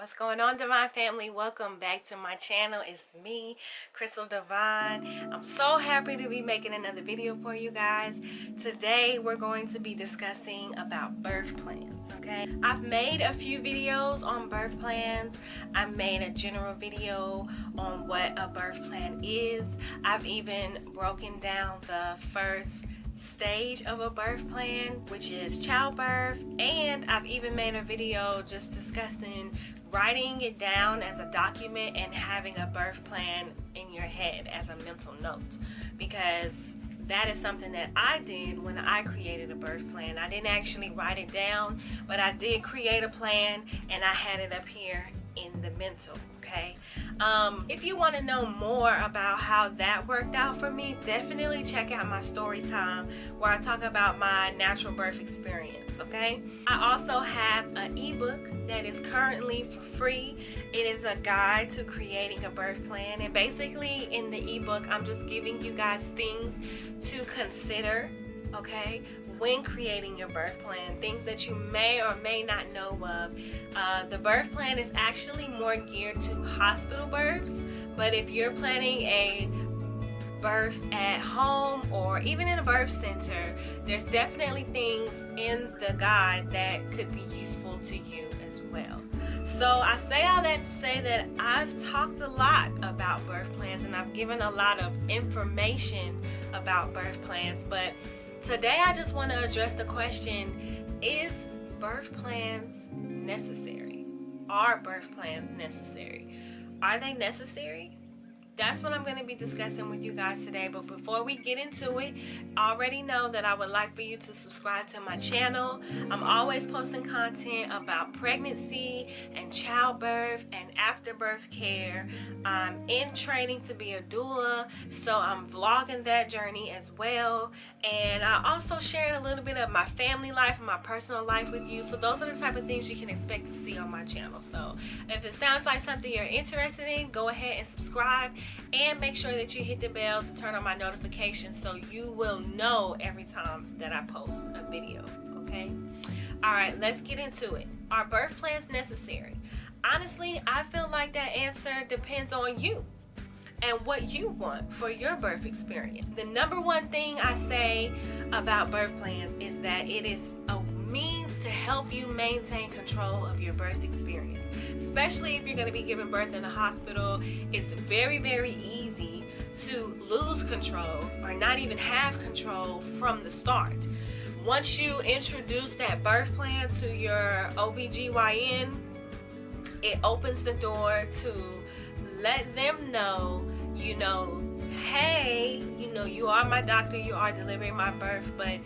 What's going on, Divine family? Welcome back to my channel. It's me, Crystal Divine. I'm so happy to be making another video for you guys. Today we're going to be discussing about birth plans, okay? I've made a few videos on birth plans. I made a general video on what a birth plan is. I've even broken down the first stage of a birth plan, which is childbirth, and I've even made a video just discussing writing it down as a document and having a birth plan in your head as a mental note, because that is something that I did when I created a birth plan. I didn't actually write it down, but I did create a plan and I had it up here in the mental, okay? If you want to know more about how that worked out for me, definitely check out my story time where I talk about my natural birth experience, okay? I also have an ebook that is currently for free. It is a guide to creating a birth plan, and basically in the ebook I'm just giving you guys things to consider, okay, when creating your birth plan, things that you may or may not know of. The birth plan is actually more geared to hospital births, but if you're planning a birth at home or even in a birth center, there's definitely things in the guide that could be useful to you as well. So I say all that to say that I've talked a lot about birth plans and I've given a lot of information about birth plans, but today I just want to address the question, is birth plans necessary? Are birth plans necessary? Are they necessary? That's what I'm going to be discussing with you guys today. But before we get into it, already know that I would like for you to subscribe to my channel. I'm always posting content about pregnancy and childbirth and afterbirth care. I'm in training to be a doula, so I'm vlogging that journey as well. And I also shared a little bit of my family life and my personal life with you. So those are the type of things you can expect to see on my channel. So if it sounds like something you're interested in, go ahead and subscribe. And make sure that you hit the bell to turn on my notifications so you will know every time that I post a video, okay? Alright, let's get into it. Are birth plans necessary? Honestly, I feel like that answer depends on you and what you want for your birth experience. The number one thing I say about birth plans is that it is a means to help you maintain control of your birth experience. Especially if you're going to be giving birth in a hospital, it's very, very easy to lose control or not even have control from the start. Once you introduce that birth plan to your OBGYN, it opens the door to let them know, you know, hey, you know, you are my doctor, you are delivering my birth, but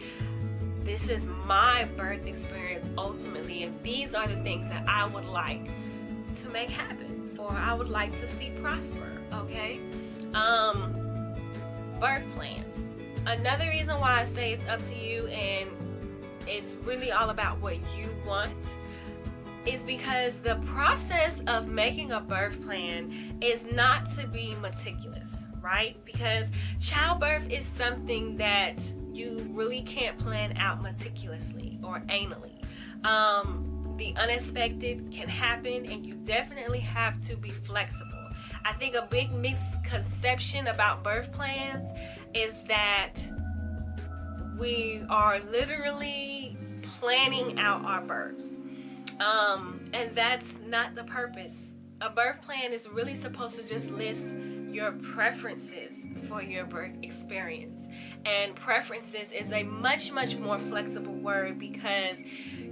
this is my birth experience ultimately, and these are the things that I would like to make happen, or I would like to see prosper, okay? Birth plans. Another reason why I say it's up to you and it's really all about what you want is because the process of making a birth plan is not to be meticulous, right? Because childbirth is something that you really can't plan out meticulously or anally. The unexpected can happen, and you definitely have to be flexible. I think a big misconception about birth plans is that we are literally planning out our births. And that's not the purpose. A birth plan is really supposed to just list your preferences for your birth experience. And preferences is a much, much more flexible word, because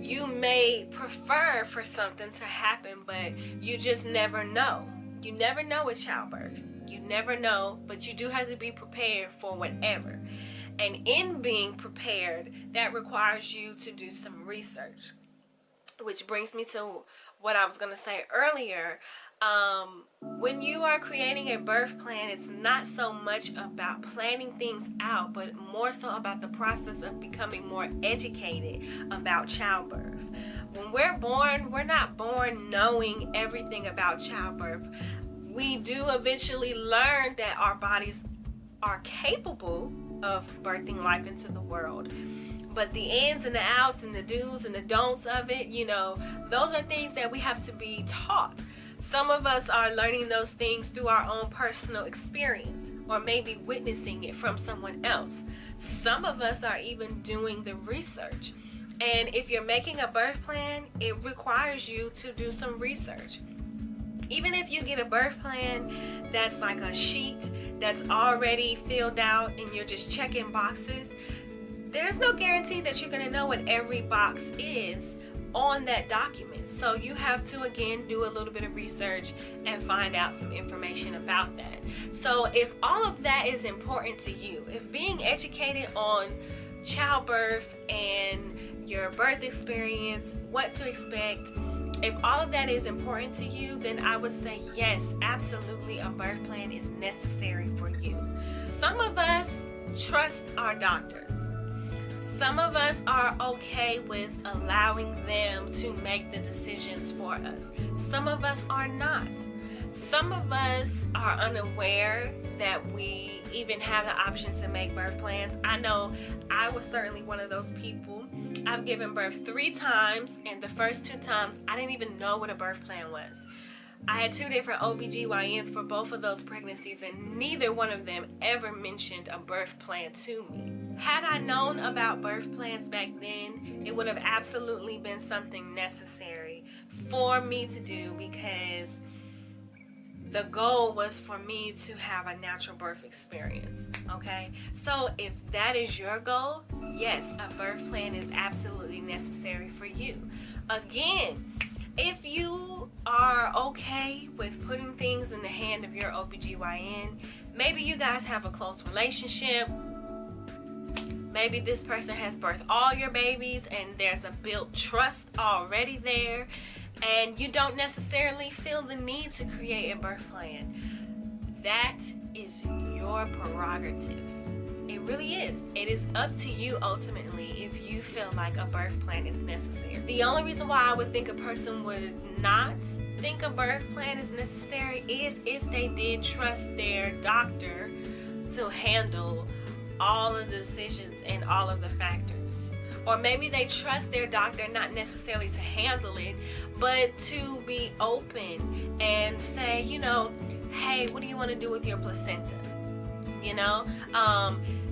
you may prefer for something to happen, but you just never know. You never know with childbirth. You never know, but you do have to be prepared for whatever. And in being prepared, that requires you to do some research. Which brings me to what I was going to say earlier. When you are creating a birth plan, it's not so much about planning things out, but more so about the process of becoming more educated about childbirth. When we're born, we're not born knowing everything about childbirth. We do eventually learn that our bodies are capable of birthing life into the world. But the ins and the outs and the do's and the don'ts of it, you know, those are things that we have to be taught. Some of us are learning those things through our own personal experience, or maybe witnessing it from someone else. Some of us are even doing the research. And if you're making a birth plan, it requires you to do some research. Even if you get a birth plan that's like a sheet that's already filled out and you're just checking boxes, there's no guarantee that you're going to know what every box is on that document. So you have to, again, do a little bit of research and find out some information about that. So if all of that is important to you, if being educated on childbirth and your birth experience, what to expect, if all of that is important to you, then I would say yes, absolutely, a birth plan is necessary for you. Some of us trust our doctors. Some of us are okay with allowing them to make the decisions for us. Some of us are not. Some of us are unaware that we even have the option to make birth plans. I know I was certainly one of those people. I've given birth 3 times, and the first 2 times I didn't even know what a birth plan was. I had 2 different OBGYNs for both of those pregnancies, and neither one of them ever mentioned a birth plan to me. Had I known about birth plans back then, it would have absolutely been something necessary for me to do, because the goal was for me to have a natural birth experience, okay? So if that is your goal, yes, a birth plan is absolutely necessary for you. Again, if you are okay with putting things in the hand of your OBGYN, maybe you guys have a close relationship, maybe this person has birthed all your babies and there's a built trust already there, and you don't necessarily feel the need to create a birth plan. That is your prerogative. It really is. It is up to you ultimately if you feel like a birth plan is necessary. The only reason why I would think a person would not think a birth plan is necessary is if they did trust their doctor to handle all of the decisions and all of the factors. Or maybe they trust their doctor not necessarily to handle it, but to be open and say, you know, hey, what do you want to do with your placenta? You know,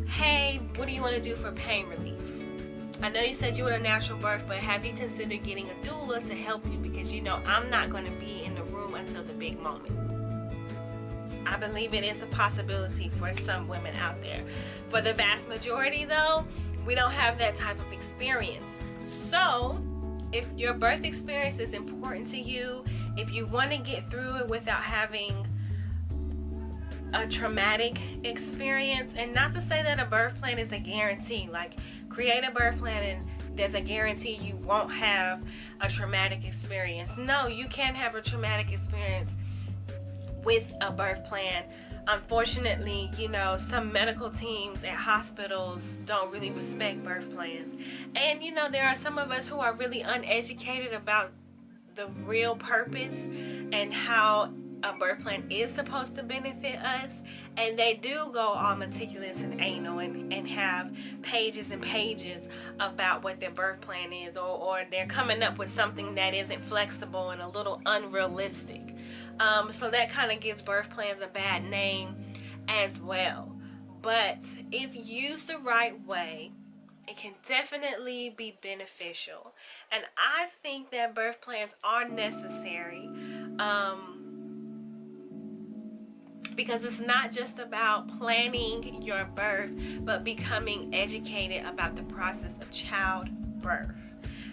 hey, what do you want to do for pain relief? I know you said you want a natural birth, but have you considered getting a doula to help you? Because, you know, I'm not going to be in the room until the big moment. I believe it is a possibility for some women out there. For the vast majority, though, we don't have that type of experience. So if your birth experience is important to you, if you want to get through it without having a traumatic experience, and not to say that a birth plan is a guarantee, like create a birth plan and there's a guarantee you won't have a traumatic experience. No, you can have a traumatic experience with a birth plan. Unfortunately, you know, some medical teams at hospitals don't really respect birth plans. And, you know, there are some of us who are really uneducated about the real purpose and how a birth plan is supposed to benefit us. And they do go all meticulous and anal and have pages and pages about what their birth plan is, or they're coming up with something that isn't flexible and a little unrealistic. So that kind of gives birth plans a bad name as well. But if used the right way, it can definitely be beneficial. And I think that birth plans are necessary, because it's not just about planning your birth, but becoming educated about the process of childbirth.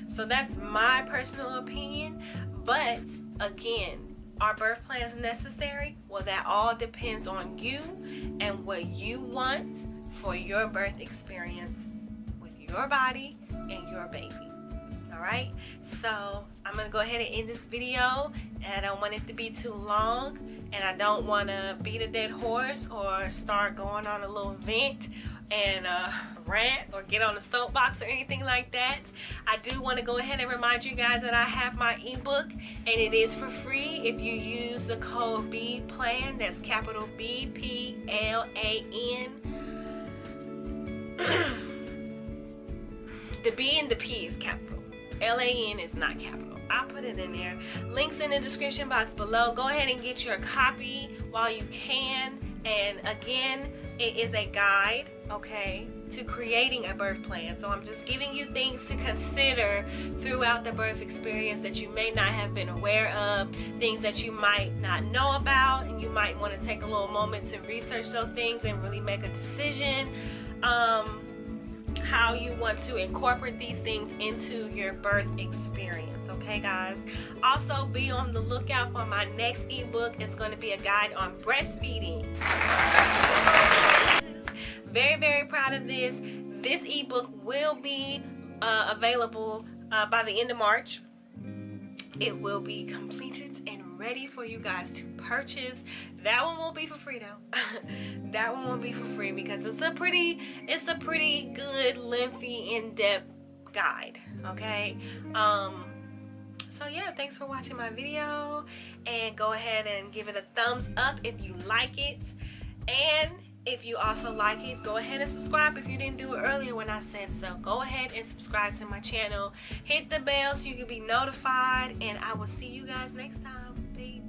So that's my personal opinion. But again, are birth plans necessary? Well, that all depends on you and what you want for your birth experience with your body and your baby. All right, so I'm gonna go ahead and end this video, and I don't want it to be too long, and I don't want to beat a dead horse or start going on a little vent and rant or get on a soapbox or anything like that. I do want to go ahead and remind you guys that I have my ebook, and it is for free if you use the code BPLAN. That's capital BPLAN. The B and the P is capital. LAN is not capital. I'll put it in there. Links in the description box below. Go ahead and get your copy while you can. And again, it is a guide, okay, to creating a birth plan. So I'm just giving you things to consider throughout the birth experience that you may not have been aware of, things that you might not know about, and you might want to take a little moment to research those things and really make a decision how you want to incorporate these things into your birth experience. Okay, guys? Also, be on the lookout for my next ebook. It's going to be a guide on breastfeeding. Very, very proud of this. This ebook will be available by the end of March. It will be completed and ready for you guys to purchase. That one won't be for free though. That one won't be for free because it's a pretty good, lengthy, in-depth guide. Okay. So yeah, thanks for watching my video, and go ahead and give it a thumbs up if you like it. And if you also like it, go ahead and subscribe if you didn't do it earlier when I said so. Go ahead and subscribe to my channel. Hit the bell so you can be notified, and I will see you guys next time. Peace.